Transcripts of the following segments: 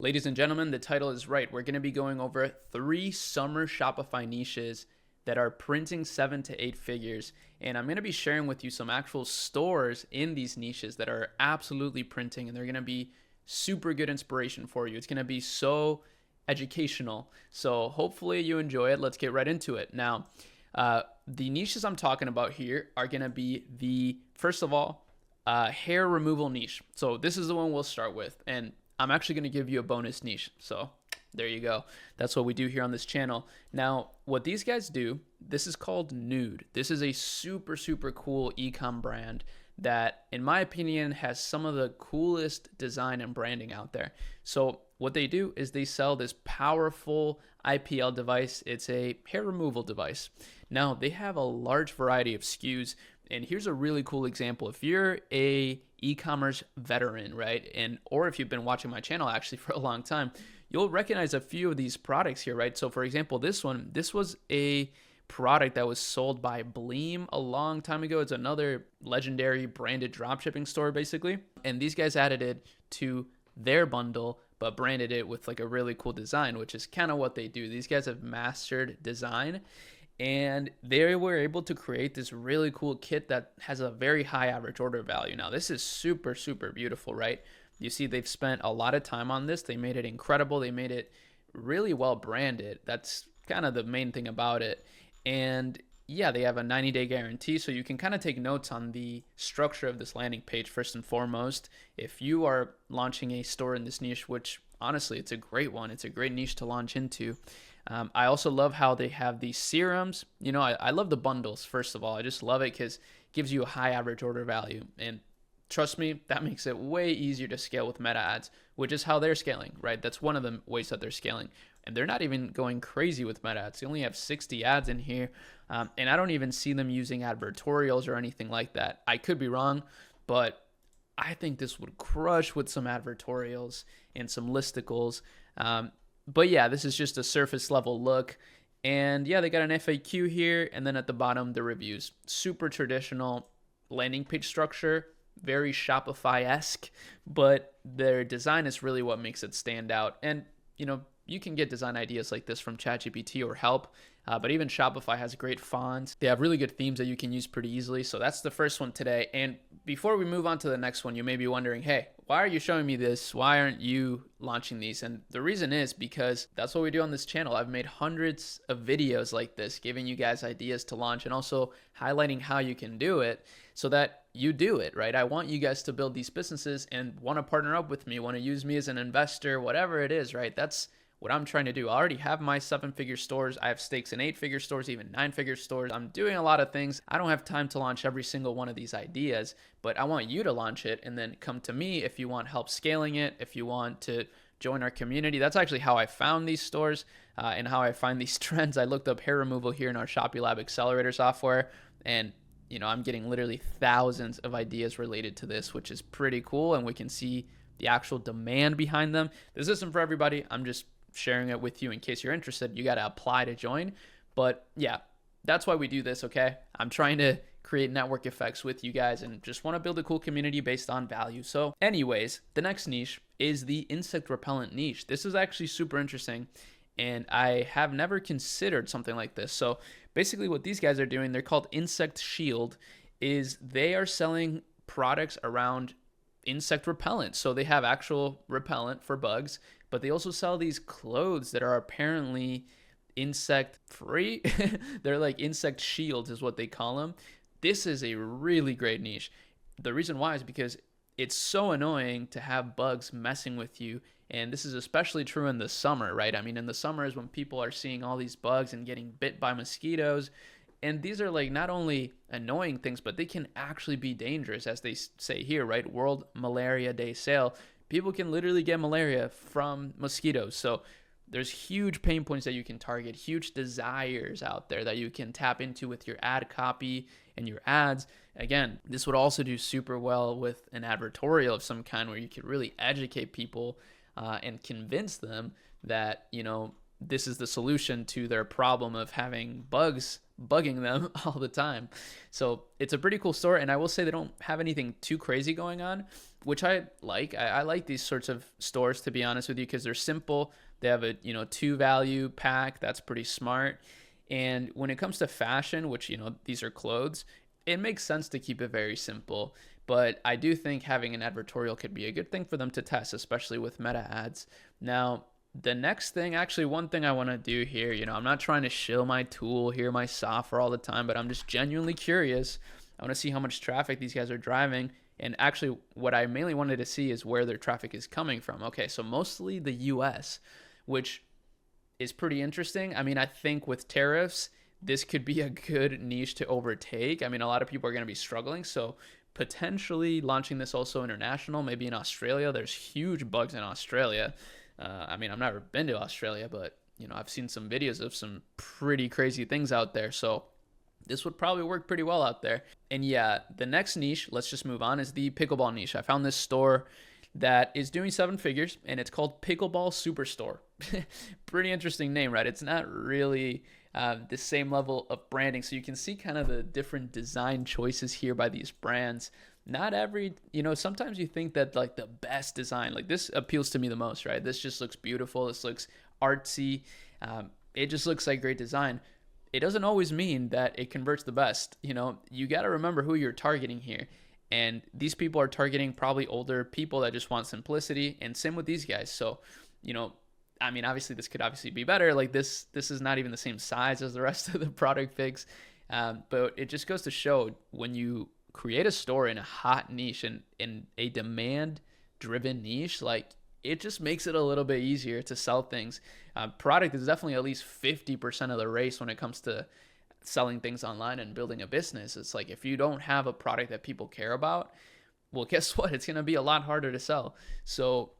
Ladies and gentlemen, the title is right. We're going to be going over 3 summer Shopify niches that are printing 7 to 8 figures. And I'm going to be sharing with you some actual stores in these niches that are absolutely printing, and they're going to be super good inspiration for you. It's going to be so educational. So hopefully you enjoy it. Let's get right into it. Now, the niches I'm talking about here are going to be first of all, hair removal niche. So this is the one we'll start with. And I'm actually going to give you a bonus niche. So there you go. That's what we do here on this channel. Now, what these guys do, this is called Nude. This is a super, super cool e-com brand that, in my opinion, has some of the coolest design and branding out there. So what they do is they sell this powerful IPL device. It's a hair removal device. Now, they have a large variety of SKUs. And here's a really cool example. If you're a e-commerce veteran, right? Or if you've been watching my channel actually for a long time, you'll recognize a few of these products here, right? So for example, this was a product that was sold by Bleem a long time ago. It's another legendary branded dropshipping store basically. And these guys added it to their bundle, but branded it with like a really cool design, which is kind of what they do. These guys have mastered design. And they were able to create this really cool kit that has a very high average order value. Now, this is super, super beautiful, right? You see, they've spent a lot of time on this. They made it incredible. They made it really well branded. That's kind of the main thing about it. And yeah, they have a 90-day guarantee. So you can kind of take notes on the structure of this landing page first and foremost. If you are launching a store in this niche, which honestly, it's a great one. It's a great niche to launch into. I also love how they have these serums. You know, I love the bundles, first of all. I just love it because it gives you a high average order value. And trust me, that makes it way easier to scale with meta ads, which is how they're scaling, right? That's one of the ways that they're scaling. And they're not even going crazy with meta ads. They only have 60 ads in here. And I don't even see them using advertorials or anything like that. I could be wrong, but I think this would crush with some advertorials and some listicles. But yeah, this is just a surface level look. And yeah, they got an FAQ here. And then at the bottom, the reviews. Super traditional landing page structure, very Shopify-esque, but their design is really what makes it stand out. And, you know, you can get design ideas like this from ChatGPT or help, but even Shopify has great fonts. They have really good themes that you can use pretty easily. So that's the first one today. And before we move on to the next one, you may be wondering, hey, why are you showing me this? Why aren't you launching these? And the reason is because that's what we do on this channel. I've made hundreds of videos like this, giving you guys ideas to launch and also highlighting how you can do it so that you do it, right? I want you guys to build these businesses and want to partner up with me, want to use me as an investor, whatever it is, right? That's what I'm trying to do. I already have my 7-figure stores. I have stakes in 8-figure stores, even 9-figure stores. I'm doing a lot of things. I don't have time to launch every single one of these ideas, but I want you to launch it and then come to me if you want help scaling it, if you want to join our community. That's actually how I found these stores and how I find these trends. I looked up hair removal here in our Shopify Lab Accelerator software, and you know, I'm getting literally thousands of ideas related to this, which is pretty cool, and we can see the actual demand behind them. This isn't for everybody. I'm just sharing it with you in case you're interested. You got to apply to join. But yeah, that's why we do this, okay? I'm trying to create network effects with you guys and just want to build a cool community based on value. So anyways, the next niche is the insect repellent niche. This is actually super interesting, and I have never considered something like this. So basically what these guys are doing, they're called Insect Shield, is they are selling products around insect repellent. So they have actual repellent for bugs, but they also sell these clothes that are apparently insect free. They're like insect shields is what they call them. This is a really great niche. The reason why is because it's so annoying to have bugs messing with you. And this is especially true in the summer, right? I mean, in the summer is when people are seeing all these bugs and getting bit by mosquitoes. And these are like not only annoying things, but they can actually be dangerous, as they say here, right? World Malaria Day sale. People can literally get malaria from mosquitoes. So there's huge pain points that you can target, huge desires out there that you can tap into with your ad copy and your ads. Again, this would also do super well with an advertorial of some kind where you could really educate people and convince them that, you know, this is the solution to their problem of having bugs bugging them all the time. So it's a pretty cool store, and I will say they don't have anything too crazy going on, which I like. I like these sorts of stores, to be honest with you, because they're simple. They have a 2 value pack. That's pretty smart. And when it comes to fashion, which these are clothes, it makes sense to keep it very simple. But I do think having an advertorial could be a good thing for them to test, especially with meta ads. Now, the next thing, actually, one thing I want to do here, I'm not trying to shill my tool here, my software all the time, but I'm just genuinely curious. I want to see how much traffic these guys are driving. And actually, what I mainly wanted to see is where their traffic is coming from. Okay, so mostly the US, which is pretty interesting. I mean, I think with tariffs, this could be a good niche to overtake. I mean, a lot of people are going to be struggling. So potentially launching this also international, maybe in Australia. There's huge bugs in Australia. I mean, I've never been to Australia, but I've seen some videos of some pretty crazy things out there. So this would probably work pretty well out there. And yeah, the next niche, let's just move on, is the pickleball niche. I found this store that is doing 7 figures, and it's called Pickle Ball Superstore. Pretty interesting name, right? It's not really the same level of branding. So you can see kind of the different design choices here by these brands. Not every, sometimes you think that like the best design, like this appeals to me the most, right? This just looks beautiful. This looks artsy. It just looks like great design. It doesn't always mean that it converts the best. You got to remember who you're targeting here. And these people are targeting probably older people that just want simplicity, and same with these guys. So, I mean, obviously this could obviously be better. Like this is not even the same size as the rest of the product pics. But it just goes to show, when you create a store in a hot niche and in a demand driven niche, like it just makes it a little bit easier to sell things. Product is definitely at least 50% of the race when it comes to selling things online and building a business. It's like, if you don't have a product that people care about, well, guess what? It's going to be a lot harder to sell. So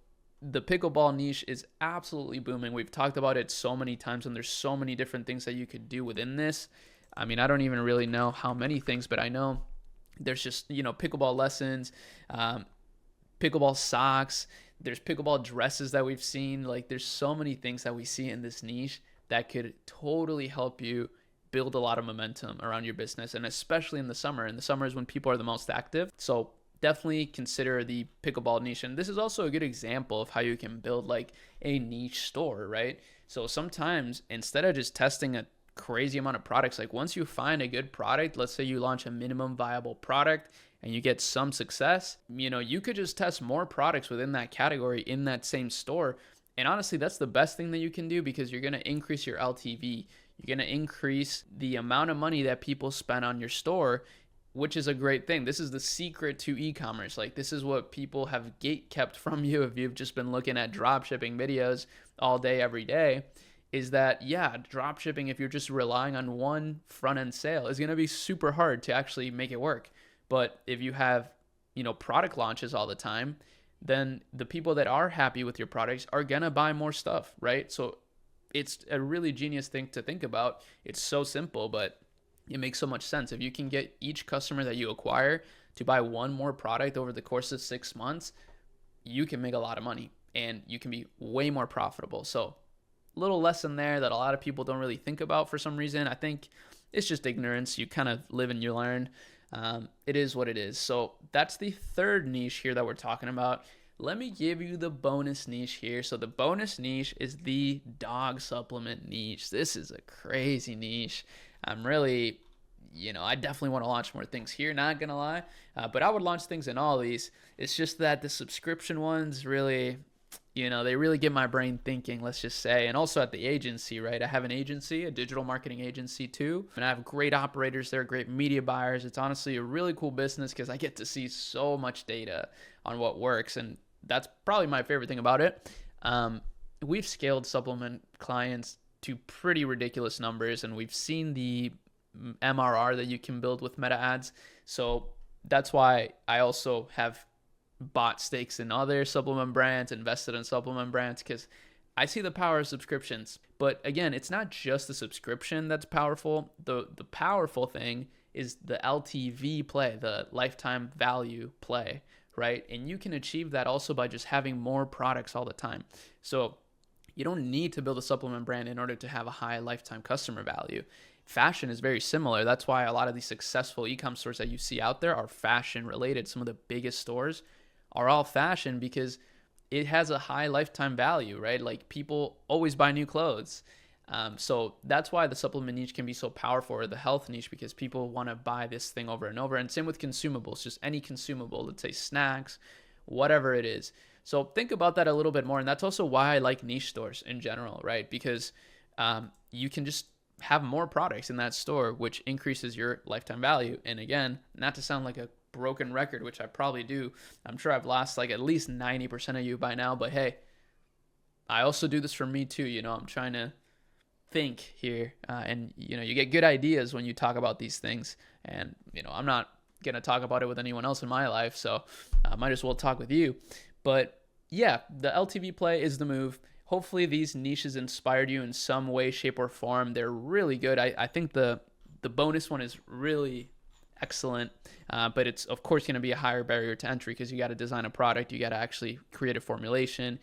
the pickleball niche is absolutely booming. We've talked about it so many times, and there's so many different things that you could do within this. I mean, I don't even really know how many things, but I know there's just, pickleball lessons, pickleball socks, there's pickleball dresses that we've seen. Like, there's so many things that we see in this niche that could totally help you build a lot of momentum around your business, and especially in the summer. In the summer is when people are the most active. So definitely consider the pickleball niche. And this is also a good example of how you can build like a niche store, right? So sometimes instead of just testing a crazy amount of products, like once you find a good product, let's say you launch a minimum viable product and you get some success, you could just test more products within that category in that same store. And honestly, that's the best thing that you can do, because you're going to increase your LTV. You're going to increase the amount of money that people spend on your store, which is a great thing. This is the secret to e-commerce. Like, this is what people have gate kept from you if you've just been looking at drop shipping videos all day, every day, is that, yeah, drop shipping, if you're just relying on one front end sale, is going to be super hard to actually make it work. But if you have, product launches all the time, then the people that are happy with your products are going to buy more stuff, right? So it's a really genius thing to think about. It's so simple, but it makes so much sense. If you can get each customer that you acquire to buy one more product over the course of 6 months, you can make a lot of money and you can be way more profitable. So little lesson there that a lot of people don't really think about for some reason. I think it's just ignorance. You kind of live and you learn. It is what it is. So that's the third niche here that we're talking about. Let me give you the bonus niche here. So the bonus niche is the dog supplement niche. This is a crazy niche. I'm really, I definitely want to launch more things here, not going to lie. But I would launch things in all these. It's just that the subscription ones really, they really get my brain thinking, let's just say. And also at the agency, right? I have an agency, a digital marketing agency too. And I have great operators there, great media buyers. It's honestly a really cool business because I get to see so much data on what works. And that's probably my favorite thing about it. We've scaled supplement clients to pretty ridiculous numbers, and we've seen the MRR that you can build with meta ads. So that's why I also have bought stakes in other supplement brands, invested in supplement brands, because I see the power of subscriptions. But again, it's not just the subscription that's powerful. The powerful thing is the LTV play, the lifetime value play, right? And you can achieve that also by just having more products all the time. So You don't need to build a supplement brand in order to have a high lifetime customer value. Fashion is very similar. That's why a lot of these successful e-com stores that you see out there are fashion related. Some of the biggest stores are all fashion because it has a high lifetime value, right? Like people always buy new clothes. So that's why the supplement niche can be so powerful, or the health niche, because people want to buy this thing over and over. And same with consumables, just any consumable, let's say snacks, whatever it is. So think about that a little bit more. And that's also why I like niche stores in general, right? Because you can just have more products in that store, which increases your lifetime value. And again, not to sound like a broken record, which I probably do. I'm sure I've lost like at least 90% of you by now, but hey, I also do this for me too. I'm trying to think here, and you get good ideas when you talk about these things. And I'm not gonna talk about it with anyone else in my life, so I might as well talk with you. But yeah, the LTV play is the move. Hopefully these niches inspired you in some way, shape, or form. They're really good. I think the bonus one is really excellent, but it's of course going to be a higher barrier to entry because you got to design a product, you got to actually create a formulation,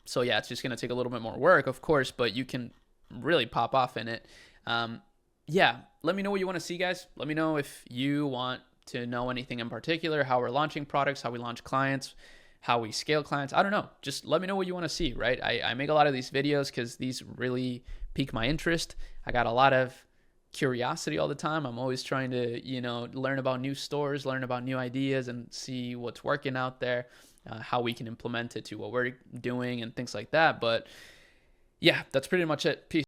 so yeah, it's just going to take a little bit more work, of course, but you can really pop off in it. Yeah, let me know what you want to see, guys. Let me know if you want to know anything in particular, how we're launching products, how we launch clients, how we scale clients. I don't know. Just let me know what you want to see, right? I make a lot of these videos because these really pique my interest. I got a lot of curiosity all the time. I'm always trying to, learn about new stores, learn about new ideas, and see what's working out there, how we can implement it to what we're doing and things like that. But yeah, that's pretty much it. Peace.